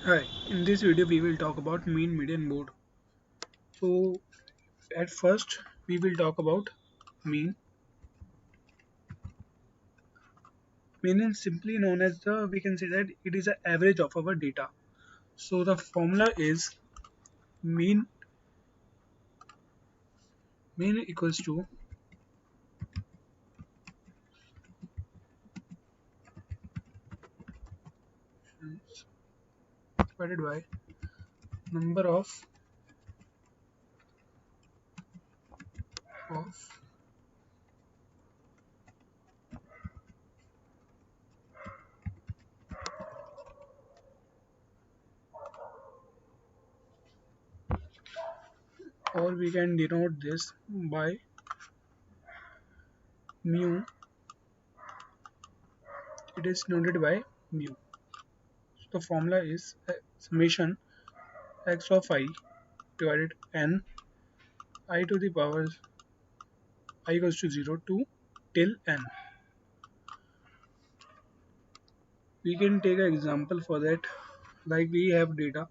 Hi, in this video we will talk about mean, median, mode. So at first we will talk about mean. Mean is simply known as we can say that it is an average of our data. So the formula is mean mean equals to divided by number of or we can denote this by mu. It is denoted by mu. So the formula is summation x of I divided n I to the power I equals to 0 to till n. We can take an example for that, like we have data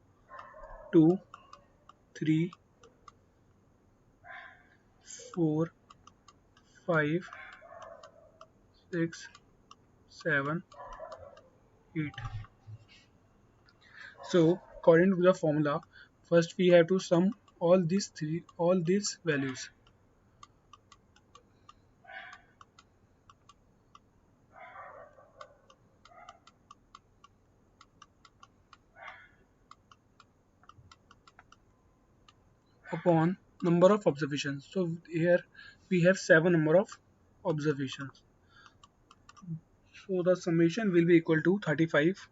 2, 3, 4, 5, 6, 7, 8. So according to the formula, first we have to sum all these values. Upon number of observations. So here we have 7 number of observations. So the summation will be equal to 35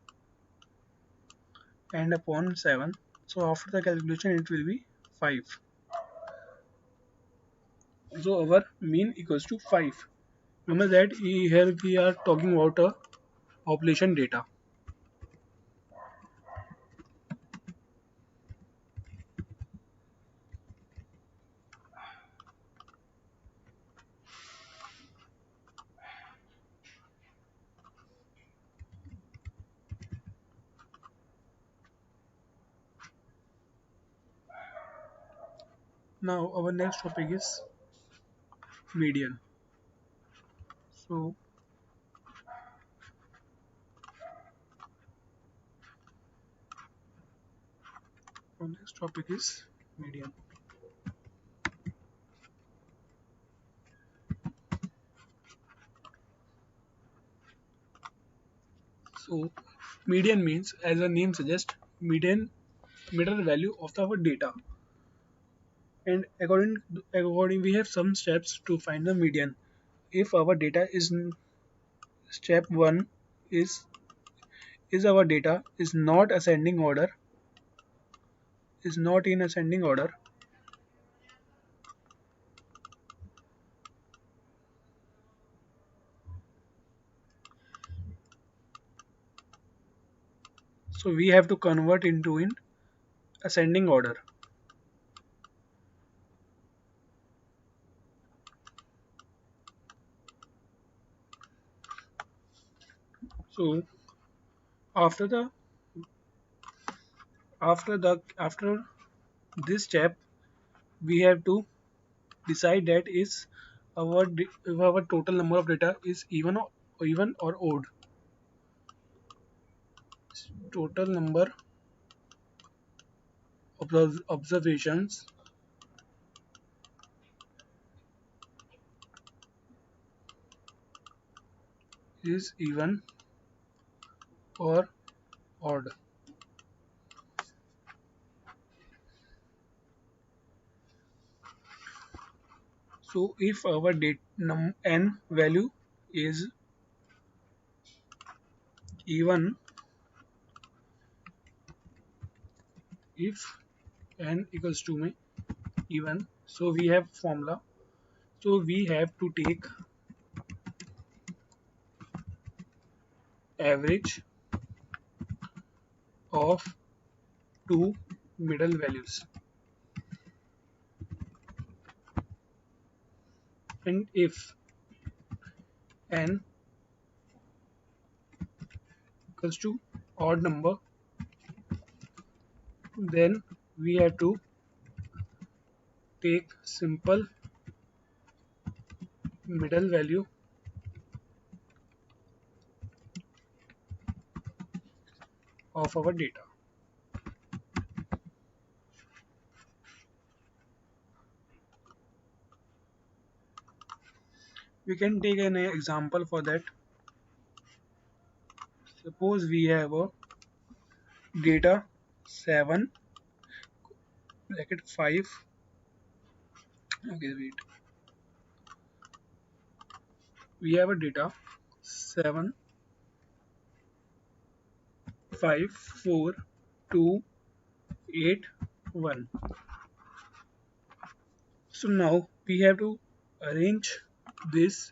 and upon 7. So after the calculation it will be 5. So our mean equals to 5. Remember that here we are talking about a population data. Now our next topic is median. So our next topic is median. So median means, as the name suggests, middle value of our data. And according we have some steps to find the median. If our data is step one is our data is not ascending order, is not in ascending order. So we have to convert into in ascending order. So after the after this step we have to decide that is if our total number of data is even or odd. Total number of observations is even or odd. So if our n value is even, if n equals to me even, so we have formula. So we have to take average of two middle values, and if n equals to odd number, Then we have to take simple middle value of our data. We can take an example for that. Suppose we have a data 7 bracket 5. Okay, wait. We have a data 7 5 4 2 8 1. So now we have to arrange this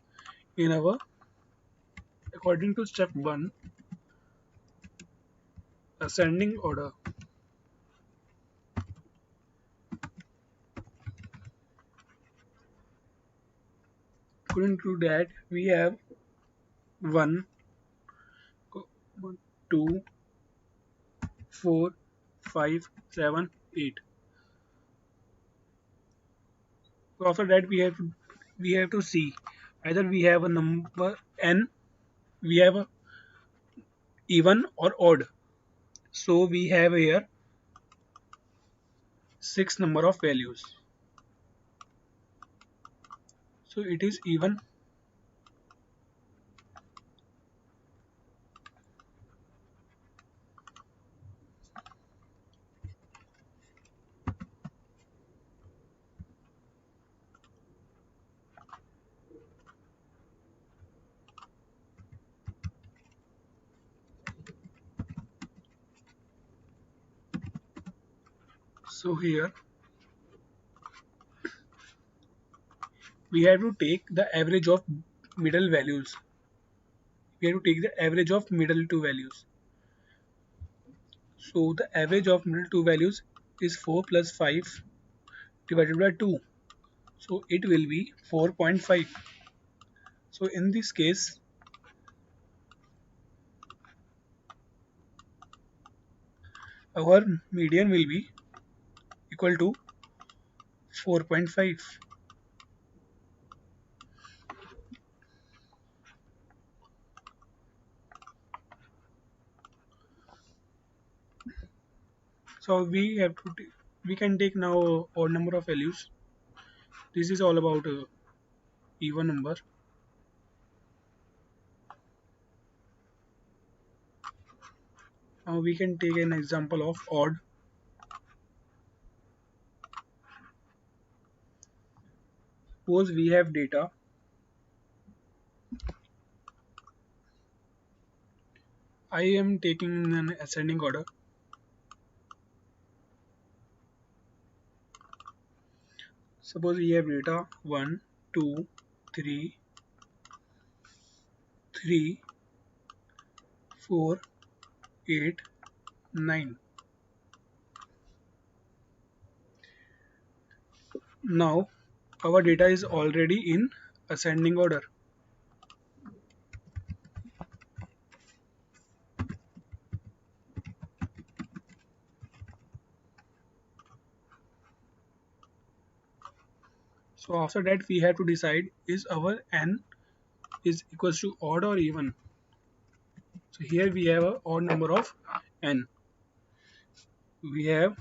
in our, according to step 1, ascending order. According to that, we have 1, 2, 4, 5, 7, 8. So after that we have to see either we have a number n, we have a even or odd. So we have here 6 number of values. So it is even. So here we have to take the average of middle values. We have to take the average of middle two values. So the average of middle two values is 4 plus 5 divided by 2. So it will be 4.5. So in this case, our median will be equal to 4.5. So we can take now odd number of values. This is all about even number. Now we can take an example of odd. Suppose we have data. I am taking an ascending order. Suppose we have data 1, 2, 3, 3, 4, 8, 9. Now our data is already in ascending order. So after that we have to decide is our n is equals to odd or even. So here we have a odd number of n. We have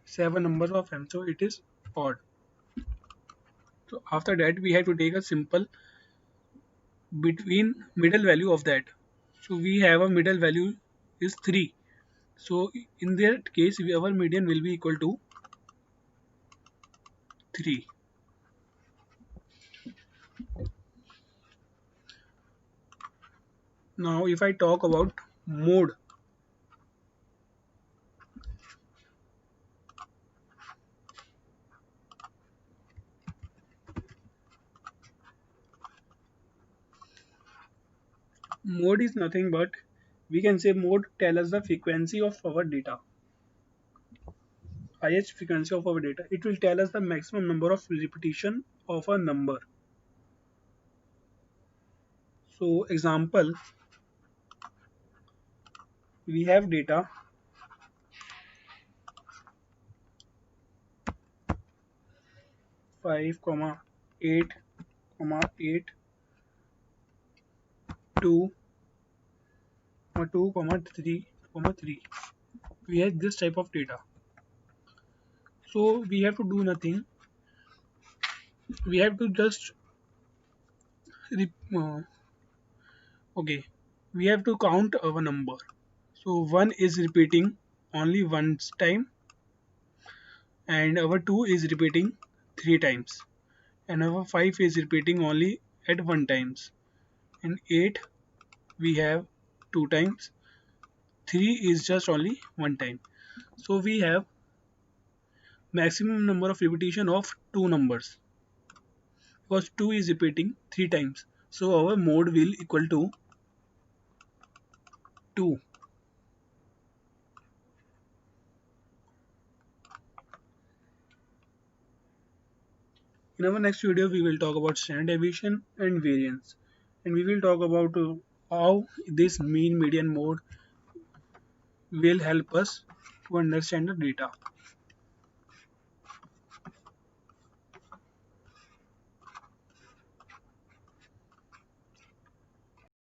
7 numbers of n, so it is odd. So after that we have to take a simple between middle value of that. So we have a middle value is 3. So in that case our median will be equal to 3. Now if I talk about mode, mode is nothing but we can say mode tell us the frequency of our data, highest frequency of our data. It will tell us the maximum number of repetition of a number. So example, we have data 5 comma 8 comma 8 2 2 comma 3 comma 3. We have this type of data. So we have to do nothing. We have to just re- uh, okay. We have to count our number. So 1 is repeating only once time, and our 2 is repeating 3 times, and our 5 is repeating only at 1 times, and 8 we have 2 times, 3 is just only 1 time. So we have maximum number of repetition of two numbers, because 2 is repeating 3 times. So our mode will equal to 2. In our next video, we will talk about standard deviation and variance, and we will talk about how this mean median mode will help us to understand the data.